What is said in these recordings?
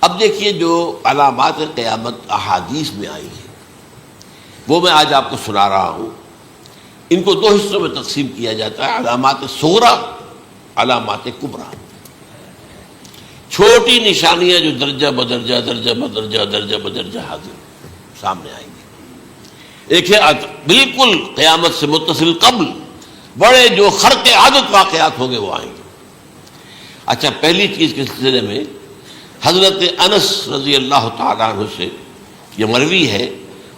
اب دیکھیے جو علامات قیامت احادیث میں آئی ہیں وہ میں آج آپ کو سنا رہا ہوں. ان کو دو حصوں میں تقسیم کیا جاتا ہے، علامات صغریٰ، علامات کبریٰ. چھوٹی نشانیاں جو درجہ بدرجہ درجہ بدرجہ درجہ بدرجہ حاضر سامنے آئیں گے. ایک ہے بالکل قیامت سے متصل قبل بڑے جو خرق عادت واقعات ہوں گے وہ آئیں گے. اچھا، پہلی چیز کے سلسلے میں حضرت انس رضی اللہ تعالیٰ عنہ سے یہ مروی ہے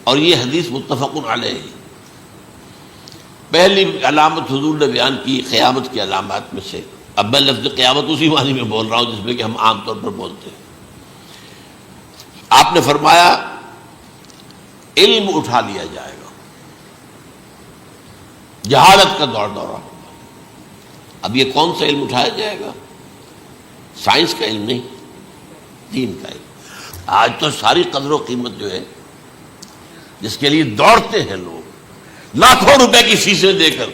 اور یہ حدیث متفق علیہ ہے. پہلی علامت حضور نے بیان کی قیامت کی علامات میں سے. اب میں لفظ قیامت اسی معنی میں بول رہا ہوں جس میں کہ ہم عام طور پر بولتے ہیں. آپ نے فرمایا علم اٹھا لیا جائے گا، جہالت کا دور دورہ ہوگا. اب یہ کون سا علم اٹھایا جائے گا؟ سائنس کا علم نہیں، دین کا علم. آج تو ساری قدر و قیمت جو ہے جس کے لیے دوڑتے ہیں لوگ لاکھوں روپے کی فیسیں دے کر،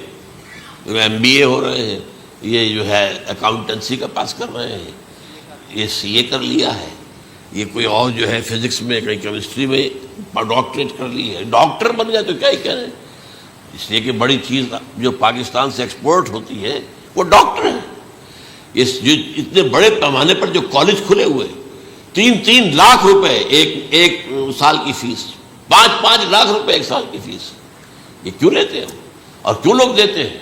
ایم بی اے ہو رہے ہیں، یہ جو ہے اکاؤنٹنسی کا پاس کر رہے ہیں، یہ سی اے کر لیا ہے، یہ کوئی اور جو ہے فزکس میں کہیں کیمسٹری میں ڈاکٹریٹ کر لی ہے، ڈاکٹر بن گئے تو کیا ہی کہہ رہے ہیں. اس لیے کہ بڑی چیز جو پاکستان سے ایکسپورٹ ہوتی ہے وہ ڈاکٹر ہیں. جو اتنے بڑے پیمانے پر جو کالج کھلے ہوئے، 3 لاکھ روپے ایک سال کی فیس، 5 لاکھ روپے ایک سال کی فیس. یہ کیوں لیتے ہیں اور کیوں لوگ دیتے ہیں؟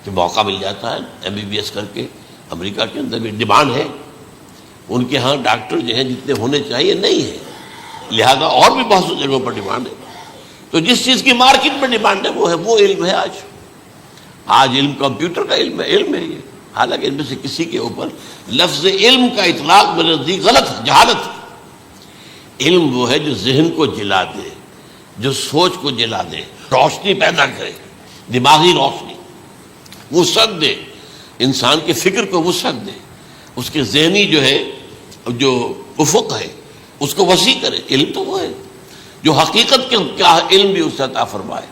کہ موقع مل جاتا ہے ایم بی بی ایس کر کے. امریکہ کے اندر بھی ڈیمانڈ ہے، ان کے ہاں ڈاکٹر جو ہیں جتنے ہونے چاہیے نہیں ہے، لہذا اور بھی بہت سی جگہوں پر ڈیمانڈ ہے. تو جس چیز کی مارکیٹ میں ڈیمانڈ ہے وہ علم ہے. آج علم کمپیوٹر کا علم ہے یہ. حالانکہ ان میں سے کسی کے اوپر لفظ علم کا اطلاق میرے نزدیک غلط ہے، جہالت ہے. علم وہ ہے جو ذہن کو جلا دے، جو سوچ کو جلا دے، روشنی پیدا کرے، دماغی روشنی، وسعت دے، انسان کے فکر کو وسعت دے، اس کے ذہنی جو ہے جو افق ہے اس کو وسیع کرے. علم تو وہ ہے جو حقیقت کے کیا علم بھی اسے عطا فرمائے.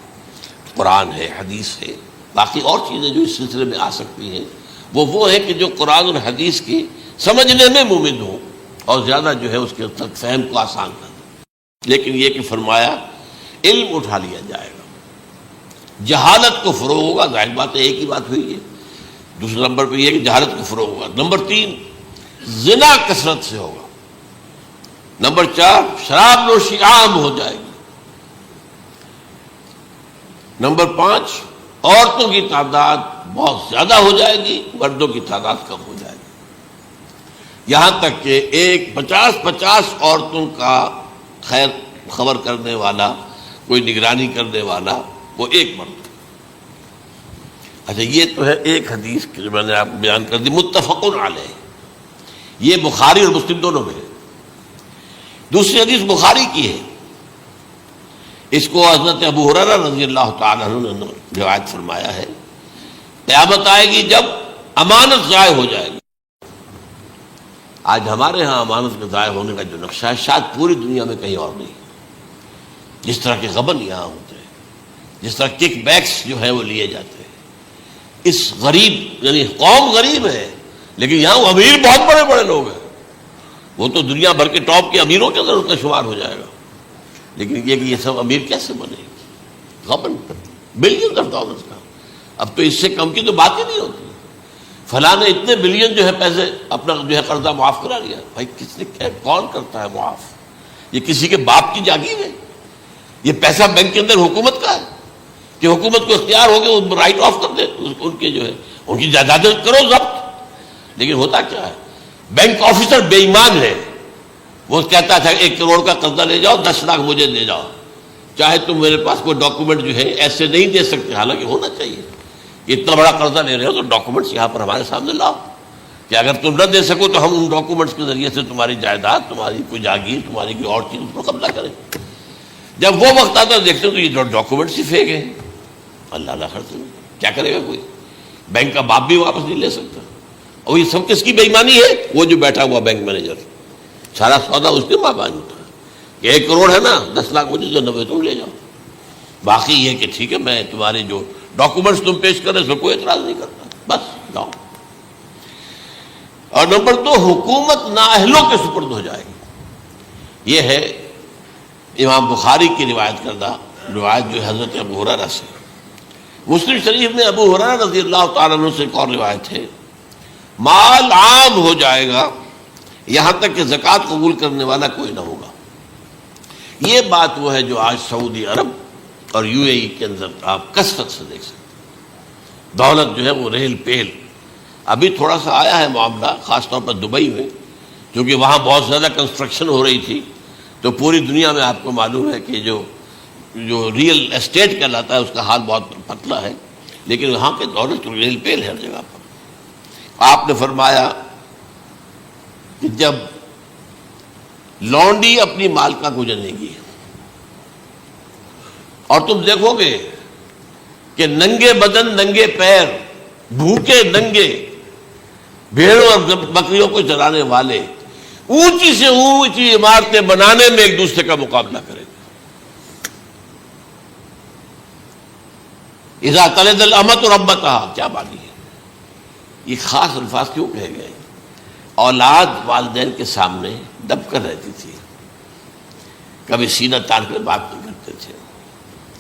قرآن ہے، حدیث ہے، باقی اور چیزیں جو اس سلسلے میں آ سکتی ہیں وہ ہے کہ جو قرآن اور حدیث کی سمجھنے میں مومن ہوں اور زیادہ جو ہے اس کے تک فہم کو آسان کر دیں. لیکن یہ کہ فرمایا علم اٹھا لیا جائے گا، جہالت کو فروغ ہوگا. ظاہر بات ہے ایک ہی بات ہوئی ہے. دوسرے نمبر پہ یہ کہ جہالت کو فروغ ہوگا. نمبر 3 زنا کثرت سے ہوگا. نمبر 4 شراب نوشی عام ہو جائے گی. نمبر 5 عورتوں کی تعداد بہت زیادہ ہو جائے گی، مردوں کی تعداد کم ہو جائے گی. یہاں تک کہ 50 عورتوں کا خیر خبر کرنے والا، کوئی نگرانی کرنے والا، وہ ایک مرد. اچھا، یہ تو ہے ایک حدیث جو میں نے آپ کو بیان کر دی، متفق علیہ. یہ بخاری اور مسلم دونوں میں ہے. دوسری حدیث بخاری کی ہے، اس کو حضرت ابو ہریرہ رضی اللہ تعالیٰ عنہ نے روایت فرمایا ہے. قیامت آئے گی جب امانت ضائع ہو جائے گی. آج ہمارے ہاں امانت کے ضائع ہونے کا جو نقشہ ہے شاید پوری دنیا میں کہیں اور نہیں. جس طرح کے غبن یہاں ہوتے ہیں، جس طرح کک بیکس جو ہے وہ لیے جاتے ہیں. اس غریب یعنی قوم غریب ہے لیکن یہاں وہ امیر بہت بڑے بڑے لوگ ہیں. وہ تو دنیا بھر کے ٹاپ کے امیروں کے اندر اس کا شمار ہو جائے گا. لیکن یہ کہ یہ سب امیر کیسے بنے گی؟ غبن بلین آف ڈالرز کا. اب تو اس سے کم کی تو بات ہی نہیں ہوتی. فلاں نے اتنے بلین جو ہے پیسے اپنا جو ہے قرضہ معاف کرا لیا. بھائی کس نے کون کرتا ہے معاف؟ یہ کسی کے باپ کی جاگیر ہے. یہ پیسہ بینک کے اندر حکومت کا ہے کہ حکومت کو اختیار ہو گیا وہ رائٹ آف کر دے ان کے جو ہے ان کی جائیدادیں کرو ضبط. لیکن ہوتا کیا ہے؟ بینک آفیسر بے ایمان ہے. وہ کہتا تھا 1 کروڑ کا قرضہ لے جاؤ، 10 لاکھ مجھے دے جاؤ، چاہے تم میرے پاس کوئی ڈاکومنٹ جو ہے ایسے نہیں دے سکتے. حالانکہ ہونا چاہیے. اتنا بڑا قرضہ لے رہے ہو تو ڈاکومنٹس یہاں پر ہمارے سامنے لاؤ کہ اگر تم نہ دے سکو تو ہم ان ڈاکومنٹس کے ذریعے سے تمہاری جائیداد، تمہاری کوئی جاگیر، تمہاری کوئی اور چیز پر قبضہ کریں. جب وہ وقت آتا ہے دیکھتے ہو تو یہ ڈاکومنٹس ہی فیک ہیں. اللہ اللہ خرچ کیا کرے گا کوئی؟ بینک کا باپ بھی واپس نہیں لے سکتا. اور یہ سب کس کی بے ایمانی ہے؟ وہ جو بیٹھا ہوا بینک مینیجر، سارا سودا اس کے مابانی ہوتا ہے کہ 1 کروڑ ہے نا، 10 لاکھ مجھے جو 90 تم لے جاؤ. باقی یہ کہ ٹھیک ہے میں تمہارے جو ڈاکومنٹس تم پیش کر رہے اس میں کوئی اعتراض نہیں کرتا، بس جاؤ. اور نمبر 2 حکومت نااہلوں کے سپرد ہو جائے گی. یہ ہے امام بخاری کی روایت کردہ روایت جو حضرت ابو ہریرہ سے. مسلم شریف میں ابو ہریرہ رضی اللہ تعالیٰ عنہ سے ایک اور روایت ہے، مال عام ہو جائے گا یہاں تک کہ زکوٰۃ قبول کرنے والا کوئی نہ ہوگا. یہ بات وہ ہے جو آج سعودی عرب اور یو اے ای کے اندر آپ کثرت سے دیکھ سکتے ہیں. دولت جو ہے وہ ریل پیل. ابھی تھوڑا سا آیا ہے معاملہ خاص طور پر دبئی میں، کیونکہ وہاں بہت زیادہ کنسٹرکشن ہو رہی تھی، تو پوری دنیا میں آپ کو معلوم ہے کہ جو ریئل اسٹیٹ کہلاتا ہے اس کا حال بہت پتلا ہے، لیکن وہاں کے دولت تو ریل پیل ہے ہر جگہ پر. آپ نے فرمایا کہ جب لونڈی اپنی مالکہ کو جنے گی اور تم دیکھو گے کہ ننگے بدن ننگے پیر بھوکے ننگے بھیڑوں اور بکریوں کو چرانے والے اونچی سے اونچی عمارتیں بنانے میں ایک دوسرے کا مقابلہ کریں گے. اذا تلد الامۃ ربتہا، کیا بانی ہے؟ یہ خاص الفاظ کیوں کہے گئے؟ اولاد والدین کے سامنے دب کر رہتی تھی، کبھی سینہ تان کر بات نہیں کرتے تھے.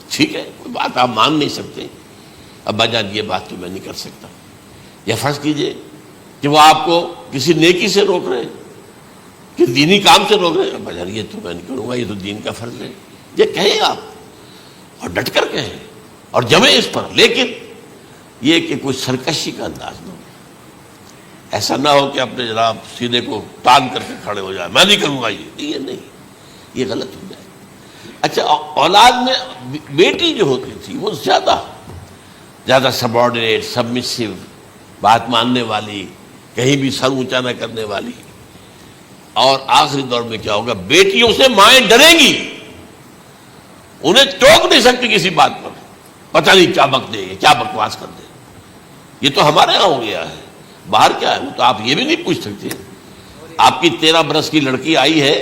ٹھیک ہے، کوئی بات آپ مان نہیں سکتے، ابا جان یہ بات تو میں نہیں کر سکتا. یا فرض کیجئے کہ وہ آپ کو کسی نیکی سے روک رہے ہیں، کہ دینی کام سے روک رہے ہیں، ابا جان یہ تو میں نہیں کروں گا، یہ تو دین کا فرض ہے. یہ کہیں آپ اور ڈٹ کر کہیں اور جمیں اس پر، لیکن یہ کہ کوئی سرکشی کا انداز نہ ہو. ایسا نہ ہو کہ اپنے جناب سیدھے کو تان کر کے کھڑے ہو جائے، میں نہیں کروں گا یہ نہیں، یہ غلط ہو جائے. اچھا، اولاد میں بیٹی جو ہوتی تھی وہ زیادہ سبارڈینیٹ، سبمسو، بات ماننے والی، کہیں بھی سر اونچا نہ کرنے والی. اور آخری دور میں کیا ہوگا؟ بیٹیوں سے مائیں ڈریں گی، انہیں ٹوک نہیں سکتی کسی بات پر، پتہ نہیں کیا بک دے کیا بکواس کر دے. یہ تو ہمارے یہاں ہو گیا ہے. باہر کیا ہے وہ تو آپ یہ بھی نہیں پوچھ سکتے. آپ کی 13 برس کی لڑکی آئی ہے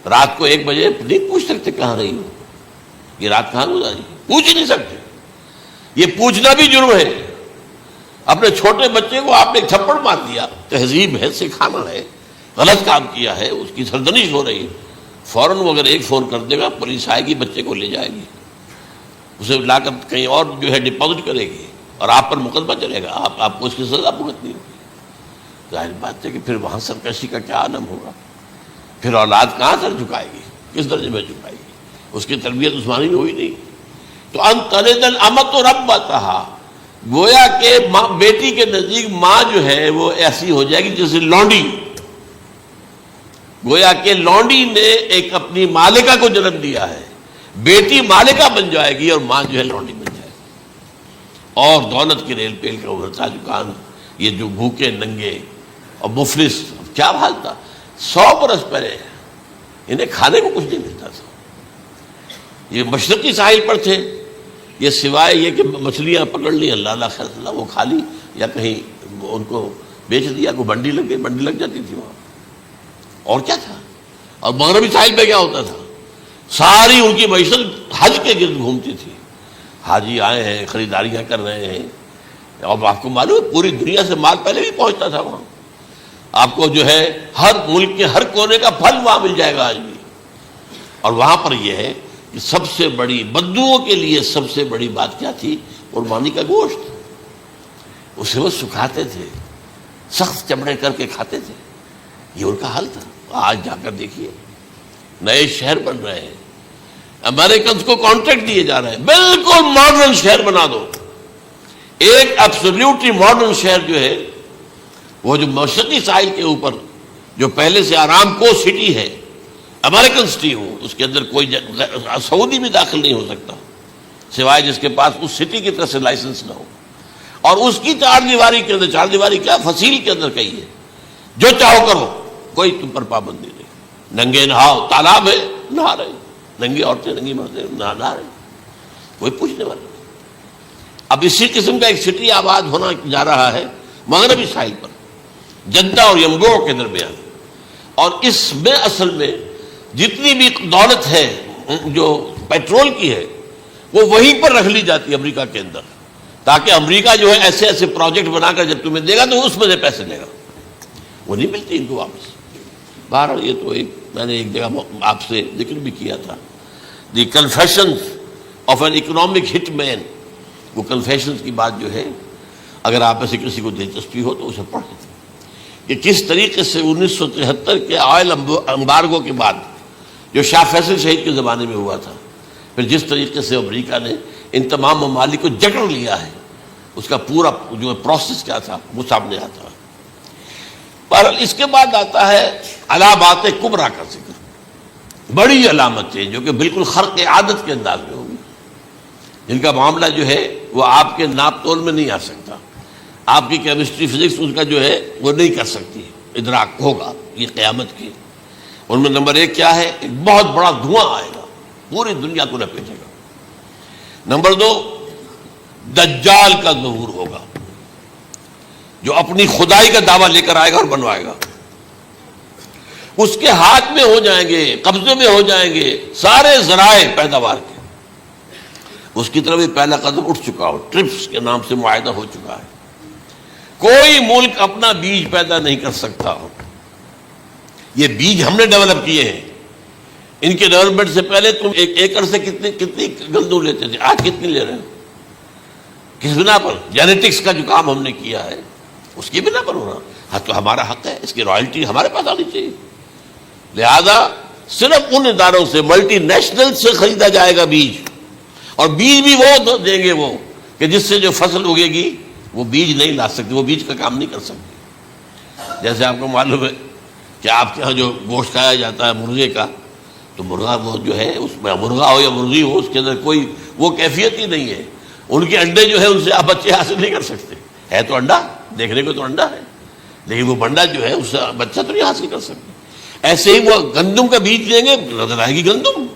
رات کو 1 بجے، نہیں پوچھ سکتے کہاں رہی ہو، یہ رات کہاں گزاری، پوچھ ہی نہیں سکتے. یہ پوچھنا بھی جرم ہے. اپنے چھوٹے بچے کو آپ نے ایک تھپڑ مار دیا، تہذیب ہے، سکھانا ہے، غلط کام کیا ہے، اس کی سرزنش ہو رہی ہے، فوراً وہ اگر ایک فون کر دے گا پولیس آئے گی، بچے کو لے جائے گی، اسے لا کر کہیں اور جو ہے ڈپازٹ کرے گی اور آپ پر مقدمہ چلے گا، آپ کو اس کی سزا بھگتنی ہوگی. ظاہر بات ہے کہ پھر وہاں سرکشی کا کیا عالم ہوگا. پھر اولاد کہاں سر جھکائے گی، کس درجے میں جھکائے گی؟ اس کی تربیت عثمانی میں ہوئی نہیں. تو ان تلد الامۃ ربتہا، گویا کہ بیٹی کے نزدیک ماں جو ہے وہ ایسی ہو جائے گی جیسے لونڈی. گویا کہ لونڈی نے ایک اپنی مالکہ کو جنم دیا ہے، بیٹی مالکہ بن جائے گی اور ماں جو ہے لونڈی بن جائے گی. اور دولت کے ریل پیل کا ابھرتا دکان، یہ جو بھوکے ننگے اور مفلس، کیا حال تھا 100 برس پہلے، انہیں کھانے کو کچھ نہیں ملتا تھا. یہ مشرقی ساحل پر تھے، یہ سوائے یہ کہ مچھلیاں پکڑ لی، اللہ خیر اللہ وہ کھا لی، یا کہیں ان کو بیچ دیا، کوئی بنڈی لگ گئی، بنڈی لگ جاتی تھی وہاں، اور کیا تھا. اور مغربی ساحل پہ کیا ہوتا تھا؟ ساری ان کی معیشت حج کے گرد گھومتی تھی. حاجی آئے ہیں، خریداریاں کر رہے ہیں، اور آپ کو معلوم ہے پوری دنیا سے مال پہلے بھی پہنچتا تھا وہاں. آپ کو جو ہے ہر ملک کے ہر کونے کا پھل وہاں مل جائے گا آج بھی. اور وہاں پر یہ ہے کہ سب سے بڑی بدوؤں کے لیے سب سے بڑی بات کیا تھی؟ قربانی کا گوشت. اسے وہ سکھاتے تھے، سخت چمڑے کر کے کھاتے تھے. یہ ان کا حل تھا. آج جا کر دیکھیے نئے شہر بن رہے ہیں، امریکنز کو کانٹریکٹ دیے جا رہے ہیں، بالکل ماڈرن شہر بنا دو. ایک ایبسلیوٹلی ماڈرن شہر جو ہے وہ جو مشرقی ساحل کے اوپر جو پہلے سے آرام کو سٹی ہے، امریکن سٹی ہو، اس کے اندر کوئی سعودی بھی داخل نہیں ہو سکتا سوائے جس کے پاس اس سٹی کی طرف سے لائسنس نہ ہو. اور اس کی 4 دیواری کے اندر، 4 دیواری کیا فصیل کے اندر کہی ہے، جو چاہو کرو، کوئی تم پر پابندی نہیں. ننگے نہاؤ، تالاب ہے نہا رہے، ننگی عورتیں ننگی مردیں نہا رہے، کوئی پوچھنے والا نہیں. اب اسی قسم کا ایک سٹی آباد ہونا جا رہا ہے مغربی ساحل پر، جدہ اور ینبوع کے درمیان. اور اس میں اصل میں جتنی بھی دولت ہے جو پیٹرول کی ہے وہ وہیں پر رکھ لی جاتی ہے امریکہ کے اندر، تاکہ امریکہ جو ہے ایسے ایسے پروجیکٹ بنا کر جب تمہیں دے گا تو اس میں سے پیسے لے گا، وہ نہیں ملتی ان کو واپس. بہرحال یہ تو ایک میں نے ایک جگہ آپ سے ذکر بھی کیا تھا، دی کنفیشنز آف این اکنامک ہٹ مین. وہ کنفیشنز کی بات جو ہے، اگر آپ میں سے کسی کو دلچسپی ہو تو اسے پڑھیں کہ کس طریقے سے 1973 کے آئل امبارگو کے بعد جو شاہ فیصل شہید کے زمانے میں ہوا تھا، پھر جس طریقے سے امریکہ نے ان تمام ممالک کو جکڑ لیا ہے، اس کا پورا جو پروسیس کیا تھا وہ سامنے آتا ہے. بہرحال اس کے بعد آتا ہے علامات کبریٰ کا ذکر، بڑی علامتیں جو کہ بالکل خرق عادت کے انداز میں ہوگی، جن کا معاملہ جو ہے وہ آپ کے ناپ تول میں نہیں آ سکتا، آپ کی کیمسٹری فزکس اس کا جو ہے وہ نہیں کر سکتی، ادراک ہوگا یہ قیامت کی. ان میں نمبر 1 کیا ہے؟ ایک بہت بڑا دھواں آئے گا، پوری دنیا کو لپیٹے گا. نمبر 2 دجال کا ظہور ہوگا، جو اپنی خدائی کا دعویٰ لے کر آئے گا اور بنوائے گا. اس کے ہاتھ میں ہو جائیں گے، قبضے میں ہو جائیں گے سارے ذرائع پیداوار کے. اس کی طرف بھی پہلا قدم اٹھ چکا ہو، ٹرپس کے نام سے معاہدہ ہو چکا ہے. کوئی ملک اپنا بیج پیدا نہیں کر سکتا ہو. یہ بیج ہم نے ڈیولپ کیے ہیں. ان کے ڈیولپمنٹ سے پہلے تم ایک ایکڑ سے کتنی گندم لیتے تھے، آج کتنی لے رہے ہو؟ کس بنا پر؟ جینیٹکس کا جو کام ہم نے کیا ہے اس کی بنا پر ہو رہا. ہاں تو ہمارا حق ہے، اس کی رائلٹی ہمارے پاس آنی چاہیے. لہذا صرف ان اداروں سے، ملٹی نیشنل سے خریدا جائے گا بیج، اور بیج بھی وہ دیں گے وہ کہ جس سے جو فصل اگے گی وہ بیج نہیں لا سکتے، وہ بیج کا کام نہیں کر سکتے. جیسے آپ کو معلوم ہے کہ آپ کے یہاں جو گوشت کھایا جاتا ہے مرغے کا، تو مرغا وہ جو ہے، اس میں مرغا ہو یا مرغی ہو، اس کے اندر کوئی وہ کیفیت ہی نہیں ہے. ان کے انڈے جو ہے ان سے آپ بچے حاصل نہیں کر سکتے. ہے تو انڈا، دیکھنے کو تو انڈا ہے، لیکن وہ بنڈا جو ہے اس سے بچہ تو نہیں حاصل کر سکتے. ایسے ہی وہ گندم کا بیج لیں گے، نظر آئے گی گندم،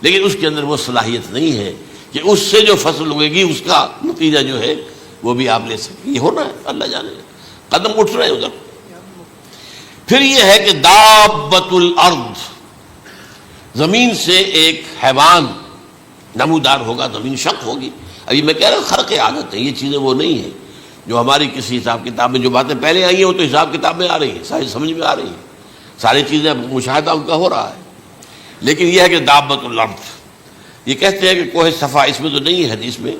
لیکن اس کے اندر وہ صلاحیت نہیں ہے کہ اس سے جو فصل اگے گی اس کا نتیجہ جو ہے وہ بھی آپ لے سکیں. یہ ہونا ہے، اللہ جانے، قدم اٹھ رہے ہیں ادھر. پھر یہ ہے کہ دابۃ الارض، زمین سے ایک حیوان نمودار ہوگا، زمین شق ہوگی. ابھی میں کہہ رہا ہوں خرق عادت ہے، یہ چیزیں وہ نہیں ہیں جو ہماری کسی حساب کتاب میں جو باتیں پہلے آئی ہیں وہ تو حساب کتاب میں آ رہی ہیں، ساری سمجھ میں آ رہی ہیں، ساری چیزیں مشاہدہ ان کا ہو رہا ہے. لیکن یہ ہے کہ دابۃ الارض، یہ کہتے ہیں کہ کوہ صفا، اس میں تو نہیں ہے حدیث میں،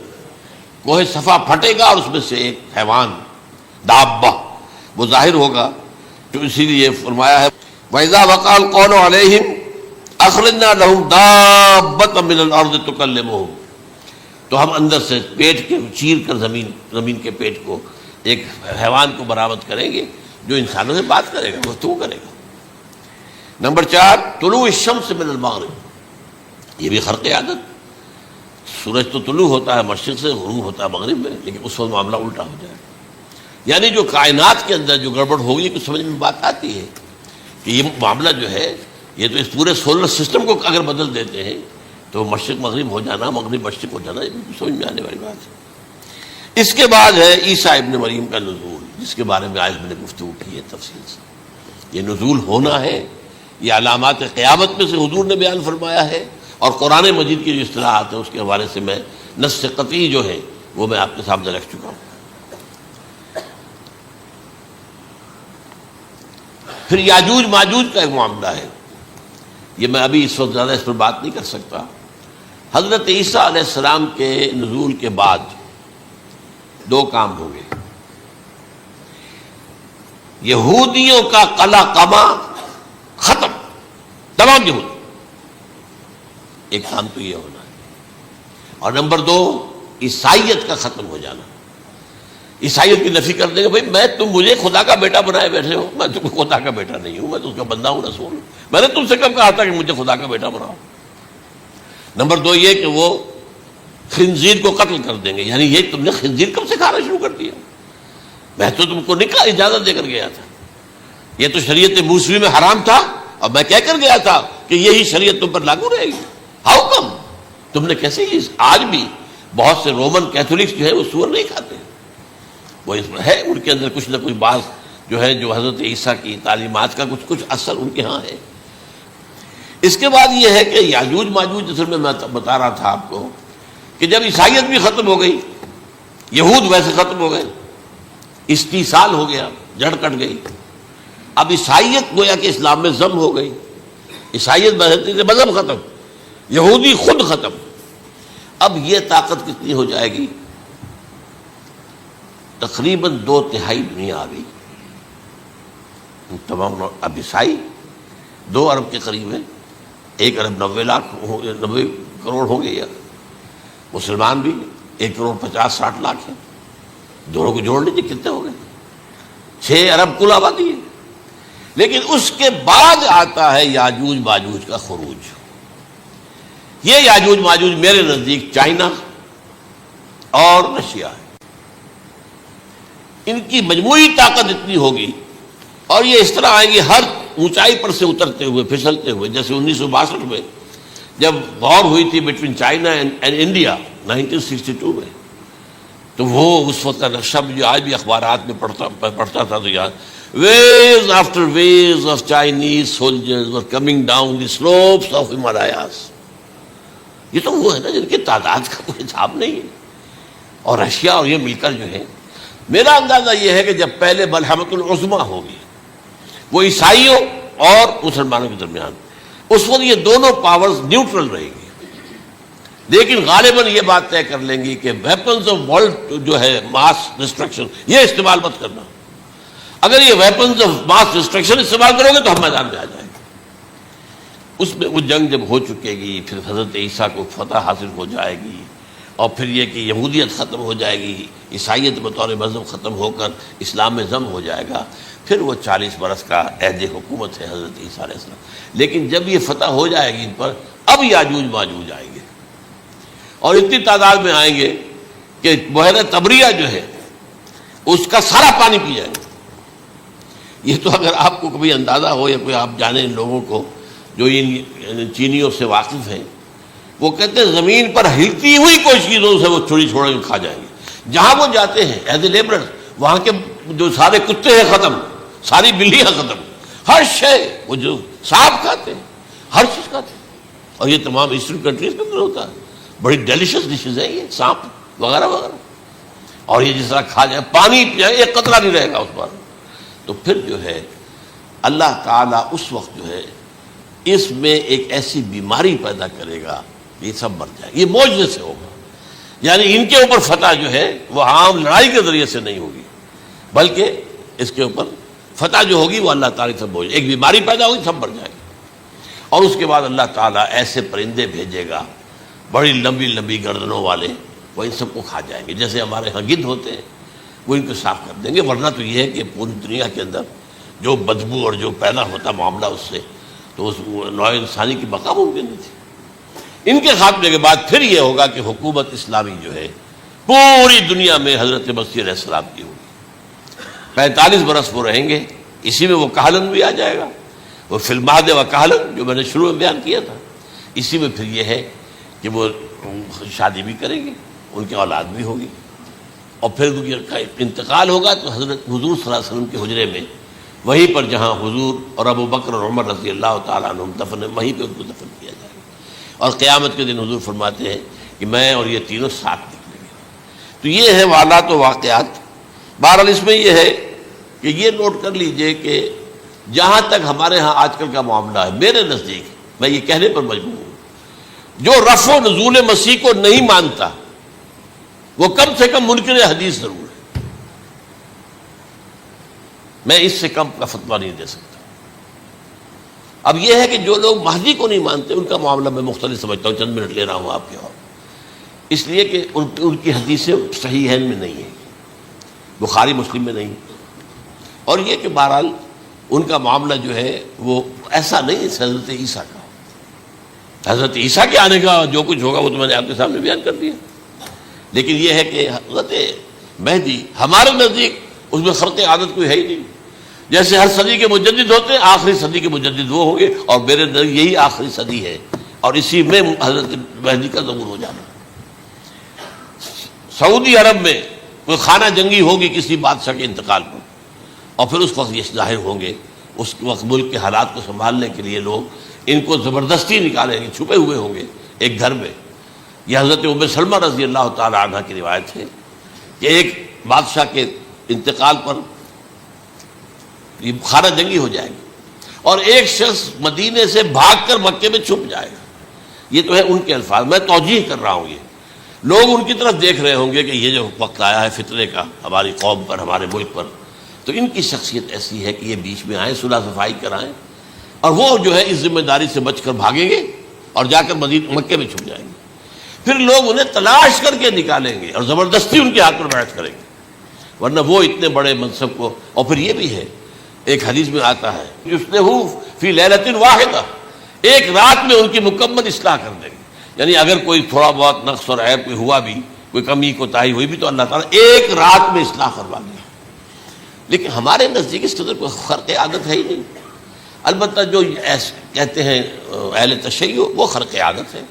کوہ صفا پھٹے گا اور اس میں سے ایک حیوان دابہ وہ ظاہر ہوگا. تو اسی لیے فرمایا ہے وَإِذَا وَقَعَ الْقَوْلُ عَلَيْهِمْ أَخْرَجْنَا لَهُمْ دَابَّةً مِّنَ الْأَرْضِ تُكَلِّمُهُمْ. تو ہم اندر سے پیٹ کے چیر کر زمین کے پیٹ کو ایک حیوان کو برآمد کریں گے جو انسانوں سے بات کرے گا، گفتگو کرے گا. نمبر 4 طلوع الشمس من المغرب، یہ بھی خرق عادت. سورج تو طلوع ہوتا ہے مشرق سے، غروب ہوتا ہے مغرب میں، لیکن اس وقت معاملہ الٹا ہو جائے. یعنی جو کائنات کے اندر جو گڑبڑ ہوگی کچھ سمجھ میں بات آتی ہے کہ یہ معاملہ جو ہے، یہ تو اس پورے سولر سسٹم کو اگر بدل دیتے ہیں تو مشرق مغرب ہو جانا، مغرب مشرق ہو جانا، یہ سمجھ میں آنے والی بات ہے. اس کے بعد ہے عیسیٰ ابن مریم کا نزول، جس کے بارے میں آج میں نے گفتگو کی ہے تفصیل سے. یہ نزول ہونا ہے، یہ علامات قیامت میں سے حضور نے بیان فرمایا ہے، اور قرآن مجید کی جو اصطلاحات ہیں اس کے حوالے سے میں نص قطعی جو ہے وہ میں آپ کے سامنے رکھ چکا ہوں. پھر یاجوج ماجوج کا ایک معاملہ ہے، یہ میں ابھی اس وقت زیادہ اس پر بات نہیں کر سکتا. حضرت عیسیٰ علیہ السلام کے نزول کے بعد 2 کام ہو گئے. یہودیوں کا قلع قمع ختم، تمام یہود، ایک کام تو یہ ہونا ہے. اور نمبر 2 عیسائیت کا ختم ہو جانا. عیسائیت کی نفی کر دیں گے، بھائی تم مجھے خدا کا بیٹا بنائے بیٹھے ہو، میں تم خدا کا بیٹا نہیں ہوں، میں تو اس کا بندہ ہوں، رسول ہوں. میں نے تم سے کب کہا تھا کہ مجھے خدا کا بیٹا بناؤ. نمبر 2 یہ کہ وہ خنزیر کو قتل کر دیں گے. یعنی یہ تم نے خنزیر کب سے کھانا شروع کر دیا؟ میں تو تم کو نکاح اجازت دے کر گیا تھا، یہ تو شریعت موسوی میں حرام تھا، اور میں کہہ کر گیا تھا کہ یہی شریعت تم پر لاگو رہے گی. How come? تم نے کیسے یہ؟ آج بھی بہت سے رومن کیتھولکس جو ہے وہ سور نہیں کھاتے، وہ اس میں ہے ان کے اندر کچھ نہ کچھ بات جو ہے جو حضرت عیسیٰ کی تعلیمات کا کچھ اثر ان کے ہاں ہے. اس کے بعد یہ ہے کہ یاجوج ماجوج، جیسے میں بتا رہا تھا آپ کو کہ جب عیسائیت بھی ختم ہو گئی، یہود ویسے ختم ہو گئے، استیصال ہو گیا، جڑ کٹ گئی. اب عیسائیت گویا کہ اسلام میں ضم ہو گئی. عیسائیت بڑھتی ہے، مذہب ختم، یہودی خود ختم۔ اب یہ طاقت کتنی ہو جائے گی؟ تقریباً 2/3 دنیا آ گئی تمام۔ اب عیسائی 2 ارب کے قریب ہے، 1 ارب 90 کروڑ ہو گئے، یا مسلمان بھی 1 کروڑ 50-60 لاکھ ہیں، دونوں کو جوڑ لیجیے کتنے ہو گئے؟ 6 ارب کل آبادی ہے۔ لیکن اس کے بعد آتا ہے یاجوج ماجوج کا خروج۔ یہ یاجوج ماجوج میرے نزدیک چائنا اور رشیا ہے، ان کی مجموعی طاقت اتنی ہوگی، اور یہ اس طرح آئیں گے ہر اونچائی پر سے اترتے ہوئے، پھسلتے ہوئے۔ جیسے 1962 میں جب وار ہوئی تھی بٹوین چائنا اینڈ انڈیا 1962 میں، تو وہ اس وقت کا نقشہ جو آج بھی اخبارات میں پڑھتا تھا تو یاد، waves after waves of Chinese soldiers were coming down the slopes of Himalayas۔ یہ تو وہ ہے نا جن کی تعداد کا کوئی حساب نہیں ہے۔ اور رشیا اور یہ مل کر جو ہے، میرا اندازہ یہ ہے کہ جب پہلے ملحمۃ العظمیٰ ہوگی وہ عیسائیوں اور مسلمانوں کے درمیان، اس وقت یہ دونوں پاورز نیوٹرل رہیں گی، لیکن غالباً یہ بات طے کر لیں گی کہ ویپنز آف ورلڈ جو ہے ماس ڈسٹرکشن، یہ استعمال مت کرنا۔ اگر یہ ویپنز آف ماس ڈسٹرکشن استعمال کرو گے تو ہم میدان میں آ جائیں گے۔ اس میں وہ جنگ جب ہو چکے گی، پھر حضرت عیسیٰ کو فتح حاصل ہو جائے گی، اور پھر یہ کہ یہودیت ختم ہو جائے گی، عیسائیت بطور مذہب ختم ہو کر اسلام میں ضم ہو جائے گا، پھر وہ 40 برس کا عہد حکومت ہے حضرت عیسیٰ علیہ السلام۔ لیکن جب یہ فتح ہو جائے گی ان پر، اب یاجوج ماجوج آئیں گے، اور اتنی تعداد میں آئیں گے کہ بحیرہ طبریہ جو ہے اس کا سارا پانی پی جائیں گے۔ یہ تو اگر آپ کو کبھی اندازہ ہو، یا کوئی آپ جانیں ان لوگوں کو جو ان چینیوں سے واقف ہیں، وہ کہتے ہیں زمین پر ہلتی ہوئی کوئی چیزوں سے وہ چھوڑی چھوڑ کے کھا جائیں گے۔ جہاں وہ جاتے ہیں ایز اے لیبرر، وہاں کے جو سارے کتے ہیں ختم، ساری بلیاں ختم، ہر شے، وہ جو سانپ کھاتے ہیں، ہر چیز کھاتے ہیں۔ اور یہ تمام ایسٹرن کنٹریز کے اندر ہوتا ہے، بڑی ڈیلیشس ڈشز ہیں یہ سانپ وغیرہ وغیرہ، اور یہ جس طرح کھا جائے، پانی پئے، ایک قطرہ نہیں رہے گا اس پر۔ تو پھر جو ہے اللہ تعالیٰ اس وقت جو ہے اس میں ایک ایسی بیماری پیدا کرے گا، یہ سب مر جائے گا۔ یہ معجزے سے ہوگا، یعنی ان کے اوپر فتح جو ہے وہ عام لڑائی کے ذریعے سے نہیں ہوگی، بلکہ اس کے اوپر فتح جو ہوگی وہ اللہ تعالیٰ سے بوجھ، ایک بیماری پیدا ہوگی، سب مر جائے گی۔ اور اس کے بعد اللہ تعالیٰ ایسے پرندے بھیجے گا بڑی لمبی لمبی گردنوں والے، وہ ان سب کو کھا جائیں گے۔ جیسے ہمارے ہاں گدھ ہوتے ہیں، وہ ان کو صاف کر دیں گے۔ ورنہ تو یہ ہے کہ پوری دنیا کے اندر جو بدبو اور جو پیدا ہوتا معاملہ اس سے، تو اس نوع انسانی کی بقا ممکن نہیں تھی۔ ان کے خاتمے کے بعد پھر یہ ہوگا کہ حکومت اسلامی جو ہے پوری دنیا میں حضرت مسیح علیہ السلام کی ہوگی۔ 45 برس وہ رہیں گے، اسی میں وہ کہلن بھی آ جائے گا، وہ فی المہد و کہلن جو میں نے شروع میں بیان کیا تھا۔ اسی میں پھر یہ ہے کہ وہ شادی بھی کریں گے، ان کی اولاد بھی ہوگی، اور پھر ان کا انتقال ہوگا تو حضرت حضور صلی اللہ علیہ وسلم کے حجرے میں، وہیں پر جہاں حضور اور ابو بکر اور عمر رضی اللہ تعالیٰ عنہم دفن ہیں، وہیں پہ ان کو دفن کیا جائے گا۔ اور قیامت کے دن حضور فرماتے ہیں کہ میں اور یہ تینوں ساتھ نکلیں گے۔ تو یہ ہے حالات و واقعات۔ بہرحال اس میں یہ ہے کہ یہ نوٹ کر لیجئے کہ جہاں تک ہمارے ہاں آج کل کا معاملہ ہے، میرے نزدیک میں یہ کہنے پر مجبور ہوں، جو رفع و نزول مسیح کو نہیں مانتا وہ کم سے کم منکر حدیث ضرور ہے۔ میں اس سے کم کا فتویٰ نہیں دے سکتا۔ اب یہ ہے کہ جو لوگ مہدی کو نہیں مانتے ان کا معاملہ میں مختلف سمجھتا ہوں، چند منٹ لے رہا ہوں آپ کے، اور اس لیے کہ ان کی حدیثیں صحیحین میں نہیں ہیں، بخاری مسلم میں نہیں، اور یہ کہ بہرحال ان کا معاملہ جو ہے وہ ایسا نہیں ہے حضرت عیسیٰ کا۔ حضرت عیسیٰ کے آنے کا جو کچھ ہوگا وہ تو میں نے آپ کے سامنے بیان کر دیا، لیکن یہ ہے کہ حضرت مہدی ہمارے نزدیک اس میں خرق عادت کوئی ہے ہی نہیں۔ جیسے ہر صدی کے مجدد ہوتے ہیں، آخری صدی کے مجدد وہ ہوں گے، اور میرے نزدیک یہی آخری صدی ہے، اور اسی میں حضرت مہدی کا ظہور ہو جانا۔ سعودی عرب میں کوئی خانہ جنگی ہوگی کسی بادشاہ کے انتقال پر، اور پھر اس وقت یہ ظاہر ہوں گے، اس وقت ملک کے حالات کو سنبھالنے کے لیے لوگ ان کو زبردستی نکالیں گے، چھپے ہوئے ہوں گے ایک گھر میں۔ یہ حضرت ام سلمہ رضی اللہ تعالی عنہ کی روایت ہے کہ ایک بادشاہ کے انتقال پر یہ خانہ جنگی ہو جائے گی، اور ایک شخص مدینے سے بھاگ کر مکے میں چھپ جائے گا. یہ تو ہے ان کے الفاظ، میں توجیہ کر رہا ہوں. یہ لوگ ان کی طرف دیکھ رہے ہوں گے کہ یہ جو وقت آیا ہے فتنے کا ہماری قوم پر، ہمارے ملک پر، تو ان کی شخصیت ایسی ہے کہ یہ بیچ میں آئیں، صلح صفائی کرائیں، اور وہ جو ہے اس ذمہ داری سے بچ کر بھاگیں گے اور جا کر مکے میں چھپ جائیں گے. پھر لوگ انہیں تلاش کر کے نکالیں گے اور زبردستی ان کے ہاتھ پر بیعت کریں گے، ورنہ وہ اتنے بڑے منصب کو. اور پھر یہ بھی ہے، ایک حدیث میں آتا ہے یصلحُ فی لیلۃ واحدہ، ایک رات میں ان کی مکمل اصلاح کر دیں گے. یعنی اگر کوئی تھوڑا بہت نقص اور عیب کوئی ہوا بھی، کوئی کمی کوتاہی ہوئی بھی، تو اللہ تعالیٰ ایک رات میں اصلاح کروا دیا. لیکن ہمارے نزدیک اس قدر کوئی خرق عادت ہے ہی نہیں. البتہ جو کہتے ہیں اہل تشیع، وہ خرق عادت ہے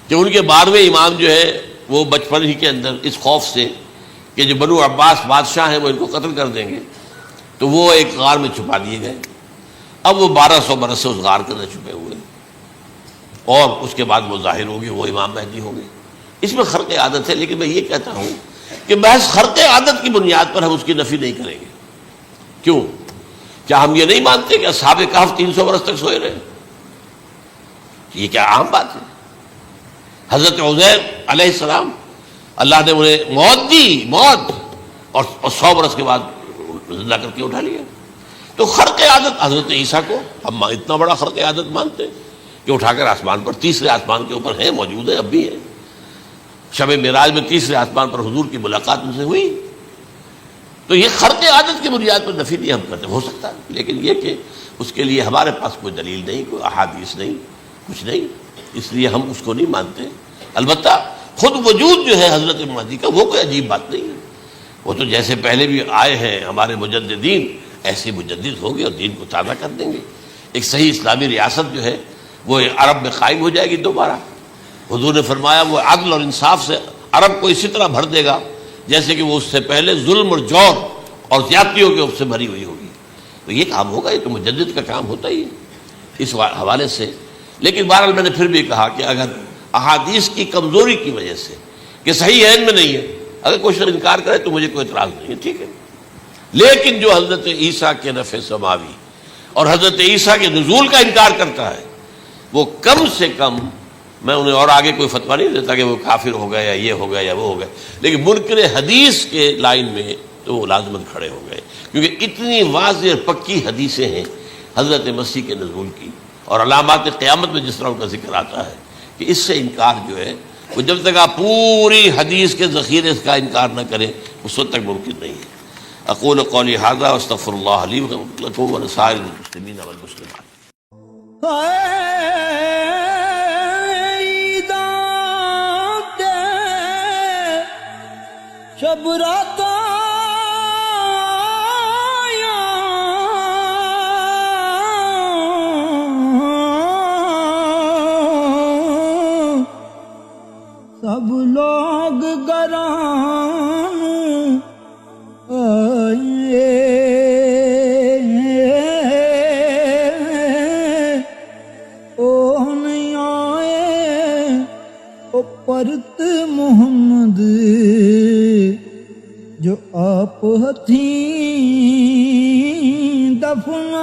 کہ ان کے 12ویں امام جو ہے وہ بچپن ہی کے اندر اس خوف سے کہ جو بنو عباس بادشاہ ہیں وہ ان کو قتل کر دیں گے، تو وہ ایک غار میں چھپا دیے گئے. اب وہ 1200 برس سے اس غار کے اندر چھپے ہوئے، اور اس کے بعد وہ ظاہر ہوگی، وہ امام مہدی ہوں گے. اس میں خرق عادت ہے. لیکن میں یہ کہتا ہوں کہ محض خرق عادت کی بنیاد پر ہم اس کی نفی نہیں کریں گے. کیوں؟ کیا ہم یہ نہیں مانتے کہ اصحاب کہف 300 برس تک سوئے رہے؟ یہ کیا عام بات ہے؟ حضرت عزیر علیہ السلام، اللہ نے انہیں موت دی، موت، اور 100 برس کے بعد زندہ کر کے اٹھا لیا. تو خرق عادت حضرت عیسیٰ کو ہم اتنا بڑا خرق عادت مانتے ہیں کہ اٹھا کر آسمان پر، تیسرے آسمان کے اوپر ہیں، موجود ہیں، اب بھی ہیں. شب معراج میں تیسرے آسمان پر حضور کی ملاقات ان سے ہوئی. تو یہ خرق عادت کی بنیاد پر نفی نہیں ہم کرتے. ہو سکتا ہے، لیکن یہ کہ اس کے لیے ہمارے پاس کوئی دلیل نہیں، کوئی احادیث نہیں، کچھ نہیں، اس لیے ہم اس کو نہیں مانتے. البتہ خود وجود جو ہے حضرت مہدی کا، وہ کوئی عجیب بات نہیں ہے. وہ تو جیسے پہلے بھی آئے ہیں ہمارے مجددین، ایسے مجدد ہوں گے اور دین کو تازہ کر دیں گے. ایک صحیح اسلامی ریاست جو ہے وہ عرب میں قائم ہو جائے گی دوبارہ. حضور نے فرمایا وہ عدل اور انصاف سے عرب کو اسی طرح بھر دے گا جیسے کہ وہ اس سے پہلے ظلم اور جور اور زیادتیوں کے سے بھری ہوئی ہوگی. تو یہ کام ہوگا، یہ تو مجدد کا کام ہوتا ہی ہے اس حوالے سے. لیکن بہرحال میں نے پھر بھی کہا کہ اگر احادیث کی کمزوری کی وجہ سے کہ صحیح عین میں نہیں ہے، اگر کوئی شخص انکار کرے تو مجھے کوئی اعتراض نہیں ہے، ٹھیک ہے. لیکن جو حضرت عیسیٰ کے نفع سماوی اور حضرت عیسیٰ کے نزول کا انکار کرتا ہے، وہ کم سے کم، میں انہیں اور آگے کوئی فتویٰ نہیں دیتا کہ وہ کافر ہو گئے یا یہ ہو گئے یا وہ ہو گئے، لیکن منکر حدیث کے لائن میں تو وہ لازمت کھڑے ہو گئے، کیونکہ اتنی واضح اور پکی حدیثیں ہیں حضرت مسیح کے نزول کی، اور علامات قیامت میں جس طرح ان کا ذکر آتا ہے کہ اس سے انکار جو ہے وہ جب تک آپ پوری حدیث کے ذخیرے کا انکار نہ کریں اس وقت تک ممکن نہیں ہے. اقول قولی ھذا واستغفر اللہ لی ولکم ولسائر المسلمین والمسلمات. شب رات سب لوگ گران آئے، او نہیں آئے او پرت محمد جو آپ ہتھیں دفنائے.